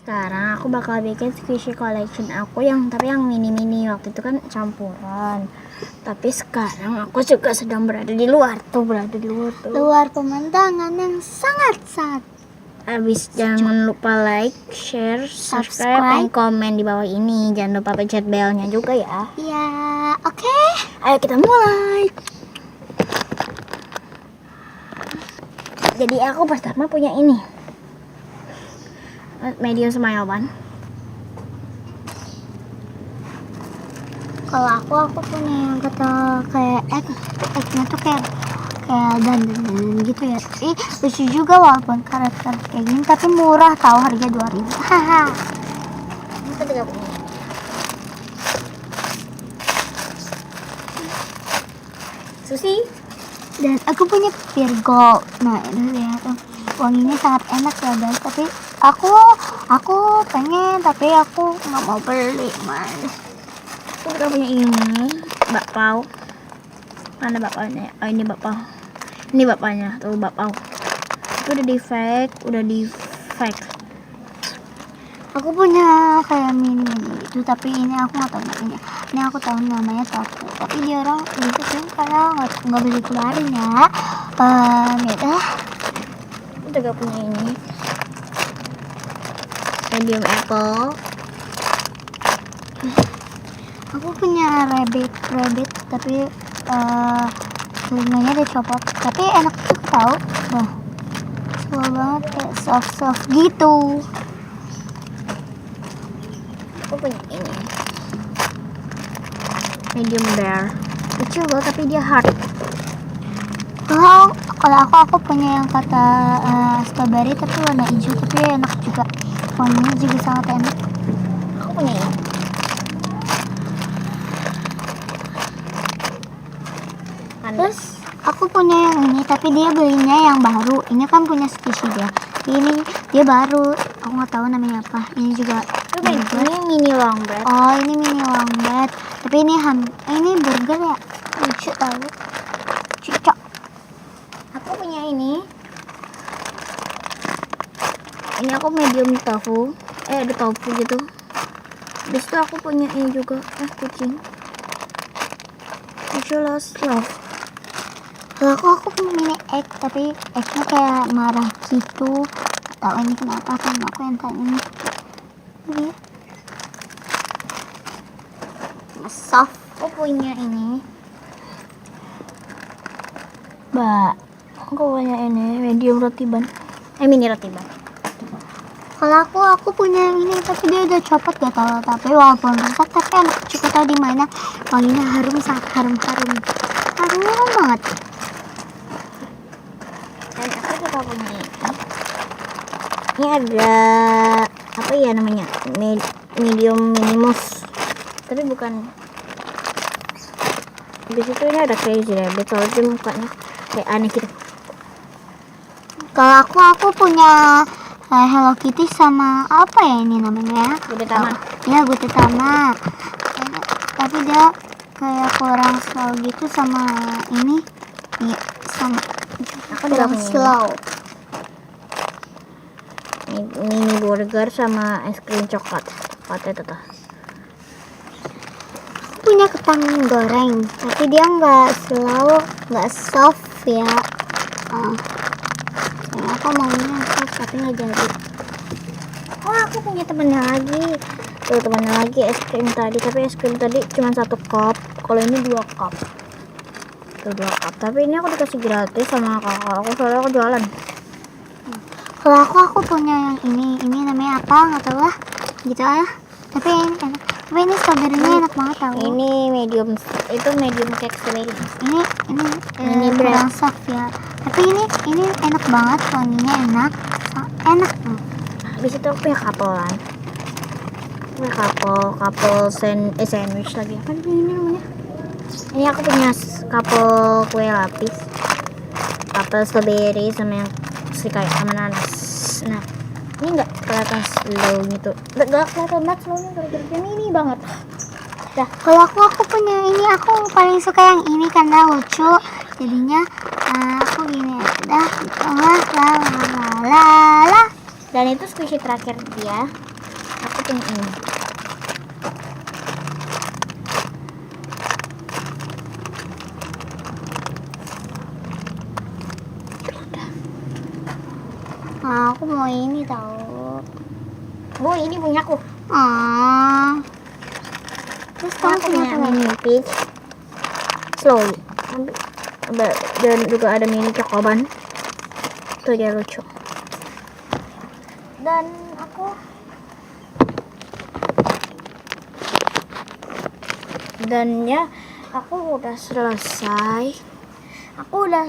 Sekarang aku bakal bikin squishy collection aku tapi yang mini-mini. Waktu itu kan campuran. Tapi sekarang aku juga sedang berada di luar tuh. Luar pemandangan yang sangat-sangat. Habis jangan lupa like, share, subscribe, dan komen di bawah ini. Jangan lupa pencet belnya juga ya. Ya, oke. Ayo kita mulai. Jadi aku pertama punya ini. Medium smile one. Kalau aku punya yang kata kayak egg-nya tuh kayak dandan gitu ya. Lucu juga walaupun karakter kayak gini, tapi murah tahu, harga 2.000. Haha. Aku juga punya. Susi. Dan aku punya Virgo. Nah, ini lihat tuh. Wanginya sangat enak ya guys, tapi aku pengen, tapi aku nggak mau beli, mas. Aku juga punya ini, bakpao. Mana bakpaunya? Oh, ini bakpao. Ini bapaknya, tuh bakpao. Itu udah di fake. Aku punya kayak mini itu, tapi ini aku nggak tahu namanya. Ini aku tahu namanya Taku, tapi dia orang gitu sih karena nggak bisa keluarin ya. Ya dah. Aku juga punya ini, medium apple. Aku punya rabbit, tapi telinganya dicopot, tapi enak tuh tahu. Nah, slow banget, kayak soft gitu. Aku punya ini, medium bear. Kecil loh, tapi dia hard. Kalau aku punya yang kata strawberry tapi warna hijau, tapi enak juga, wanginya juga sangat enak. Aku punya ini. Terus aku punya yang ini, tapi dia belinya yang baru. Ini kan punya squishy dia. Ini dia baru. Aku nggak tahu namanya apa. Ini juga. Ini mini long bread. Oh, ini mini long bread. Tapi ini burger ya. Lucu tahu. Cocok. Aku punya ini. Ini aku medium tofu. Ada tofu gitu. Habis itu aku punya ini juga. Kucing. Lucu love. Kalau aku punya mini egg, tapi eggnya kayak marah gitu. Gak tahu ini kenapa, kan aku yang tanya ini. Lihat. Soft. Aku punya ini. Aku punya ini medium roti ban. Mini roti ban. Kalau aku punya yang ini, tapi dia udah copot, gak tahu. Tapi walaupun rusak, tapi enak juga tahu di mana. Wanginya harum, sangat harum banget. Dan aku juga punya ini. Ini ada apa ya namanya? Medium minimus. Tapi bukan. Habis itu ini ada crazy rabbit. Kalau dia mukanya kayak aneh gitu. Kalau aku punya Hello Kitty sama apa ya ini namanya? Gudetama. Iya, Gudetama. Tapi dia kayak kurang slow gitu sama ini. Iya, sama. Aku juga Kurang punya slow. Mini burger sama es krim coklat. Itu tuh. Punya kentang goreng, tapi dia nggak slow, nggak soft ya. Aku maunya soft tapi nggak jadi. Oh, aku punya temannya lagi. Tuh temannya lagi es krim tadi, tapi es krim tadi cuma 1 cup. Kalau ini 2 cup. Tuh 2 cup. Tapi ini aku dikasih gratis sama kakak aku, soalnya aku jualan. Kalau aku punya yang ini namanya apa nggak tahu lah, gitu ya. Tapi ini enak. Tapi ini strawberry-nya enak banget tahu. Ini medium, itu medium cake strawberry. Ini kurang soft ya. Tapi ini enak banget, wanginya enak. Habis itu aku punya couple-an. Sandwich lagi. Apa ini namanya? Ini aku punya couple kue lapis. Couple strawberry sama yang kayak sama nanas. Nah, ini nggak kelihatan slow gitu. Nggak kelihatan banget slownya, gara-gara ini banget. Dah, kalau aku punya ini, aku paling suka yang ini karena lucu. Jadinya aku gini dah, la. Dan itu squishy terakhir dia. punya ini. Ah, aku mau ini tahu. Bu, ini punya aku. Ah. Terus kamu Aku punya punya apa lagi? mini peach. Slowly. Dan juga ada mini cokoban. Tuh dia lucu. Dan ya aku udah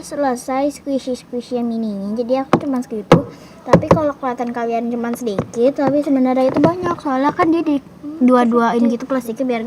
selesai squishy yang mini ini, jadi aku cuma segitu. Tapi kalau kelihatan kalian cuma sedikit, tapi sebenarnya itu banyak, soalnya kan dia di dua-duain gitu plastiknya biar